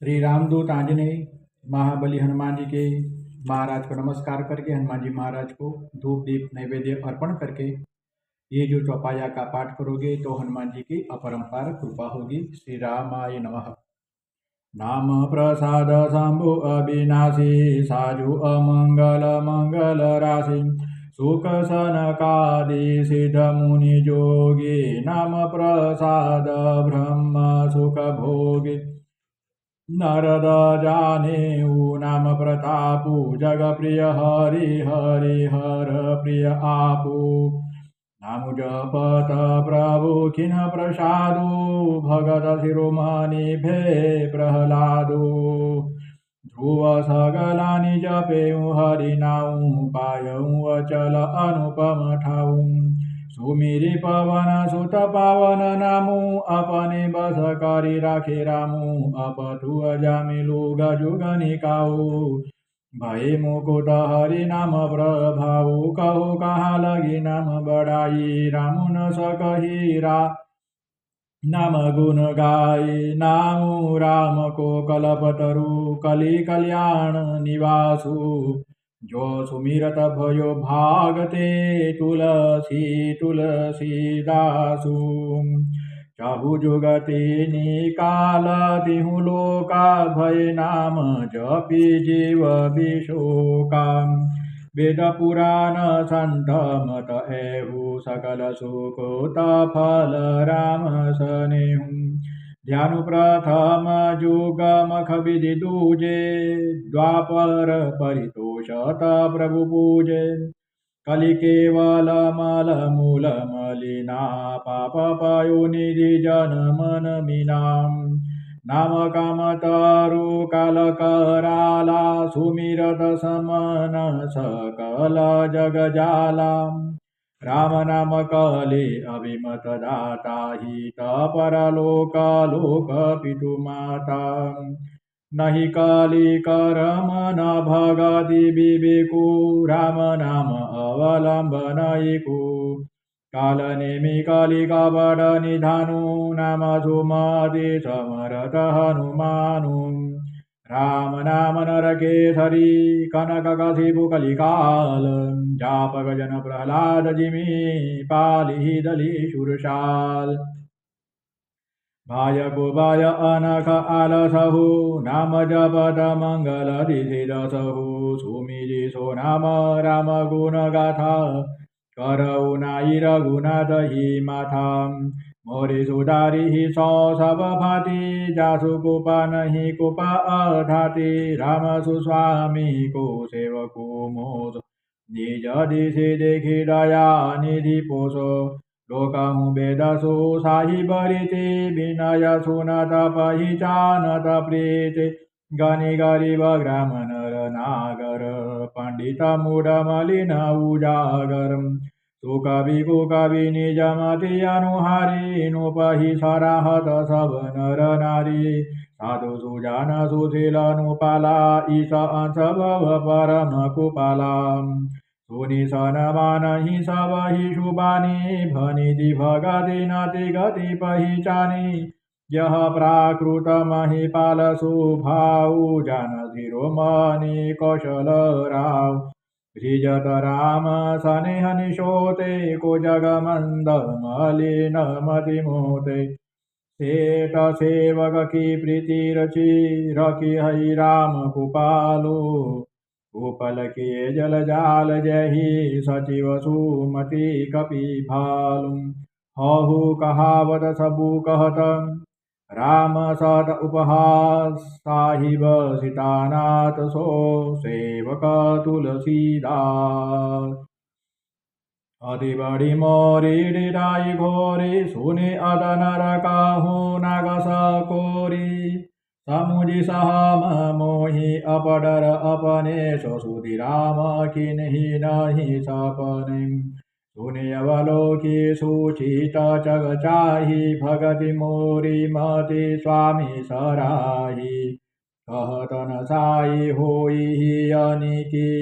श्री रामदूत आंजनेय महाबली हनुमान जी के महाराज को नमस्कार करके हनुमान जी महाराज को धूप दीप नैवेद्य अर्पण करके ये जो चौपाया का पाठ करोगे तो हनुमान जी की अपरंपार कृपा होगी। श्री रामाय नमः। नाम प्रसाद शंभु अविनाशी साजु अमंगल मंगल राशि सुख सनकादि सिद्ध मुनि जोगी नाम प्रसाद ब्रह्म सुख भोगी नारद जानेऊ नाम प्रतापु जग प्रिय हरि हरि हर प्रिय आपू नाम जपत प्रभु खिन प्रसादु भगत शिरोमणि भे प्रहलादु ध्रुव सगलानि जपेऊ हरि नाऊ पायऊ अचल अनुपम ठाऊ सुमिरि पवन सुत पावन नामु अपने बस करी राखे रामु अपतु अजामिलु गजुग निकाऊ भय मुकुट हरि नाम प्रभाऊ कहो कहाँ लगी नाम बड़ाई राम न सकही नाम गुण गाई नामु राम को कलपतरु कलि कल्याण निवासु जो सुमिरत भयो भागते तुलसी तुलसीदासु चाहु जुगति निकाल तिहु लोका भय नाम जपि जीव विशोका वेद पुराण संत मत एहु सकल सुकोत फल राम सनेहु ध्यानु प्रथम जुग मख विधि दूजे द्वापर परितोषत प्रभु पूजे कलि केवल मल मूल मलिना पाप पयो निधि जन मन मीनाम नाम काम तरु काल कराला सुमिरत समन सकल जग जाला राम नाम कले अभिमत दाता हित परलोक लोक पितु माता नहीं काली करम न भगति विवेकु राम नाम अवलंबन एकु काल नेमि काली कपट निधानु नाम सुमति समरथ हनुमानु राम नाम नरकेसरी कनक कशिपु कलिकाल जापक जन प्रहलाद जिमि पालि दली सुरसाल भाय गोबाय अनख आलसहु नाम जपत मंगल दिसिदसहु सुमिरि सो नाम राम गुण गाथा करऊ नाई रघुनाथ ही माथा मोरि सुधारि ही सौ सब भांति जासु कुपा नहीं कुपा अधाति राम सुस्वामी को सेवकु मोद निज दिशि देखि दया निधि पोषो लोकहु वेदसु साहि बरिति विनय सुनत पहिचानत प्रीति गनि गरीब ग्राम नर नागर पंडित मूढ़ मलिन उजागर सुकवि कुकवि निज मति अनुहारी नुपहि सराहत सब नर नारी साधु सुजान सुशील नुपाला ईश अंश भव परम कुपाला सुनि सनमानहि सब ही शुभानि भनिधि भगति नति गति पहिचानी यह प्राकृत महिपाल सुभाऊ जान शिरोमणि कौशल राव श्रीजत राम सनेह निशोते को जग मंद मलिन मति मोते सेठ सेवक की प्रीति रचि रखी हरि राम कुपालो उपल किए जल जाल जही सचिव सुमति कपि भालु हहु कहावत सबु कहत राम सत उपहास साहिब सीतानाथ सो सेवक तुलसीदास अति बड़ी मोरी डिराई घोरी सुनि अदन रकाहू नागस कोरी समुझि सहम मोहि अपडर अपने ससुति राम किन्हि नहि सपने सुनि अवलोकि सुचित जग चाहि भगति मोरी मति स्वामी सराही कहत न साई होई अनिकी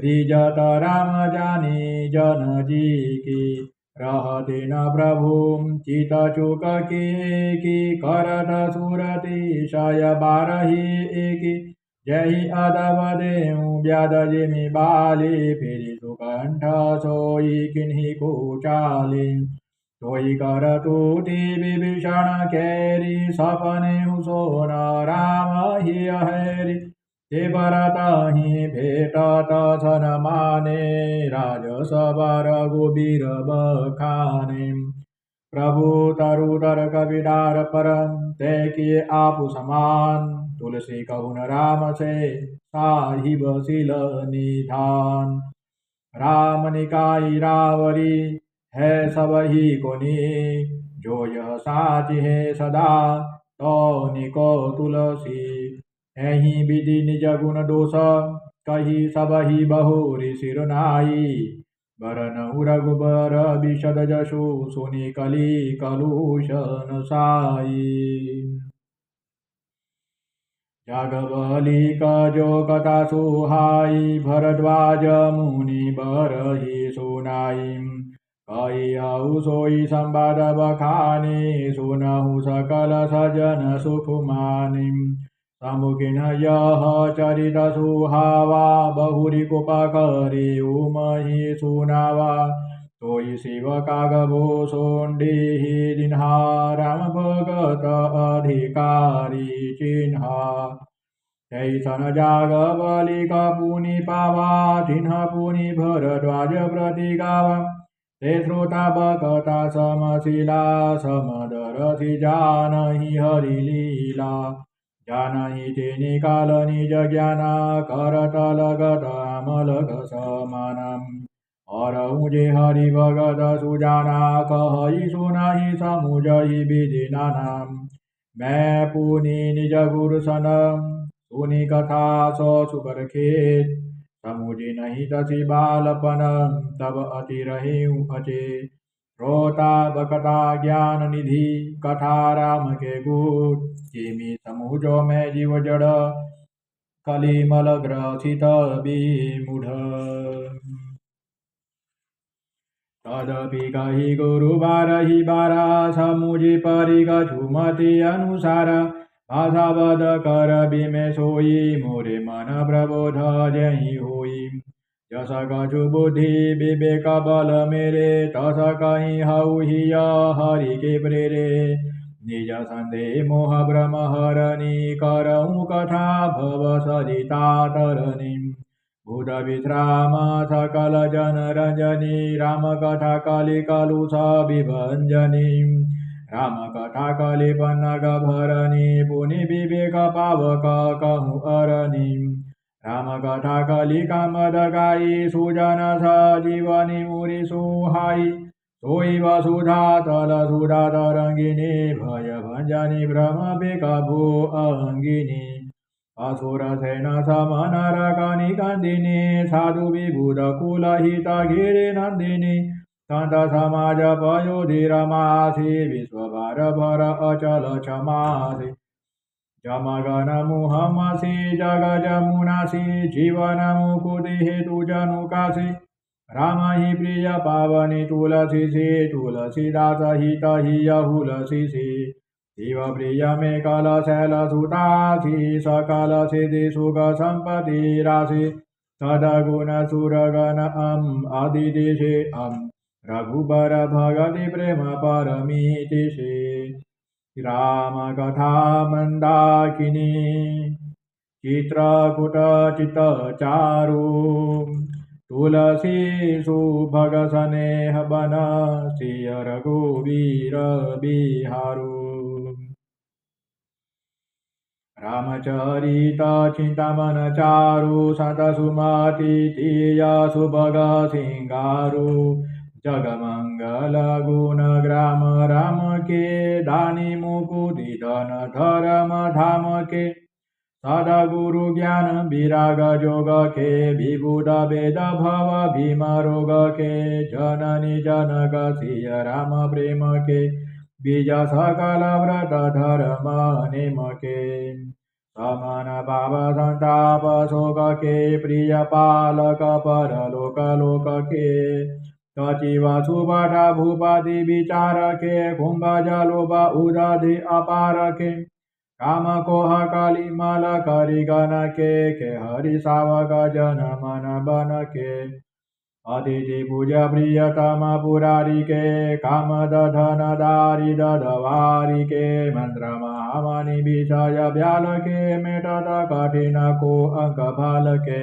रिजत राम जानी जन जी की रहते न प्रभुं चितचूक की करत सुरतिशय बारही एकी जहि अदब देऊ व्याध जिमि बाली फिरि सुकंठ सोई किन्ही कुचाली सोई कर तूती विभीषण केरी सपने सोन राम ही हरि ते बरताहि भेटत सन माने राजसबर गुबीर बखाने प्रभु तरु तर कविदार परम ते किए आपु समान तुलसी कहुन राम से साहिब सिल निधान राम निकाई रावरी है सब ही कोनी जो यह साच है सदा तो निको तुलसी यही विधि निज गुण दोष कही सब ही बहुरी सिरनाई बरन रघुबर विशद जशु सुनि कली कलुषन साई जागवली जो कथा सुहाई भरद्वाज मुनि बरही सुनाई कही हऊ सोई संवाद बखानी सुनहु सकल सजन सुख मानी समुखिन यह चरित सुहावा बहुरी कृपा करी उमहि सुनावा तोई शिव कागभो सोंडी दिन्हा राम भगत अधिकारी चिन्हा तैसन जाग बलि पुनि पावा चिन्ह पुनि भरद्वाज प्रति गावा ते श्रोता बकता समशिला समदरसि जानहि हरि लीला जानहि ते निकाल निज ज्ञान करत लगत अमलक समानम और मुझे हरि भगत सुजाना कहि सुनाहि समुझहि विधि नाम मैं पुनि निज गुरु सनम सुनि कथा सो सुकर खेत समुझि नहीं तसी बालपन तब अति रहे अचेत श्रोता बकता ज्ञान निधि कथा राम के गुण जिमि समुझो मैं जीव जड़ कलिमल ग्रसित विमूढ़ तदपि कहि गुरु बारही बारा समुझि परिग झुमति अनुसार भाषावद कर बिमे सोई मोरे मन प्रबोध जहि होई जस कछु बुद्धि विवेक बल मेरे तस कहीं हऊ हिय हरि के प्रेरे निज संदेह मोह भ्रम हरणी करऊँ कथा भव सरिता तरणी भूत विश्राम सकल जन रंजनी राम कथा कलि कलुष विभंजनी राम कथा कलि पन्नग भरणी पुनि विवेक पावक कहूँ अरणी राम कथा कलि कामद गाई सुजन सजीवनी मुरि सुहाई सोई वसुधा तल सुधा तरंगिनी भय भंजनी भ्रम बेकभू अंगिनी असुर सेन समन रकनि कंदिनी साधु विबुध कुल हित गिरि नंदिनी संत समाज पयोधि रमासी विश्वभार भर अचल क्षमासी जमगन मुहमसी जग जमुनासी जीवन मुकुति हेतु जनुकासी राम ही प्रिय पावनी तुलसी से तुलसीदास हित ही हुलसी से शिव प्रिय में कल शैल सुतासी सकल सिद्धि सुख संपत्ति राशि सदगुण सुरगण अदिति से रघुबर भगति प्रेम परमीति से राम कथा मंदाकिनी चित्रकूट चित चारु तुलसी सुभग स्नेह बन सिय रघुवीर बिहारू रामचरित चिंतामन चारु संत सुमति तीय सुभग सिंगारू जगमंगल गुण ग्राम राम के दानी मुकुति धन धर्म धाम के सदा गुरु ज्ञान विराग जोग के विबुध वेद भव भीम रोग के जननी जनक सिय राम प्रेम के बीज सकल व्रत धर्म निम के समन पाप संताप शोक के प्रिय पालक परलोक लोक के तचिव सुभट भूपति विचारके कुंभज लोभ उदधि अपारके काम कोह काली मल करि गण के हरि सावक जन मन बन के अतिथि पूज प्रियतम पुरारी के काम दधन दारी दधवारी के मंत्र महामणि विषय व्याल के मेटत कठिन को अंक भाल के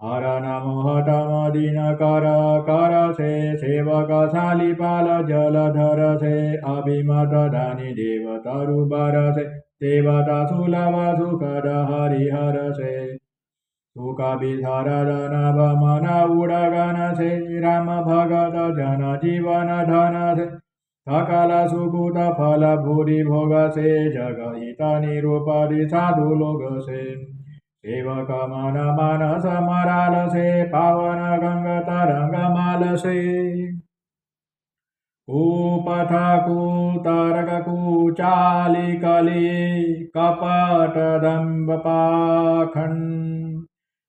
हर नमोहतम दिन कर कर से सेवक शालिपाल जलधर से अभिमत धनी देव तरुबर से देवता सुलभ सुखद हरिहर से सुख विधरदन मन उड़गन से राम भगत जन जीवन धन से सकल सुकुत फल भूरि भोग से जग हित निरूपति साधु लोग से सेवक मन मानस मराल से पावन गंग तरंग माल से कुपथ कुतर्क कुचाली कली कपट दम्भ पाखंड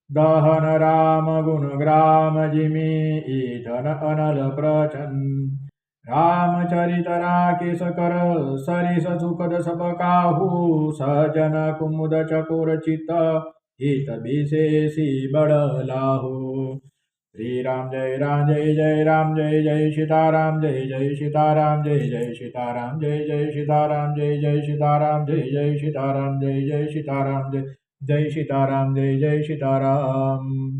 दहन राम गुण ग्राम जिमी ईधन अनल प्रचंड रामचरित राकेश कर सरिस सुखद सब काहू सजन कुमुद चकोर चित्त हित विशेषी बड़ लाहू श्री राम जय जय राम जय जय सीताराम जय सीताराम जय सीताराम जय सीताराम जय सीताराम जय सीताराम जय सीताराम जय सीताराम जय सीताराम।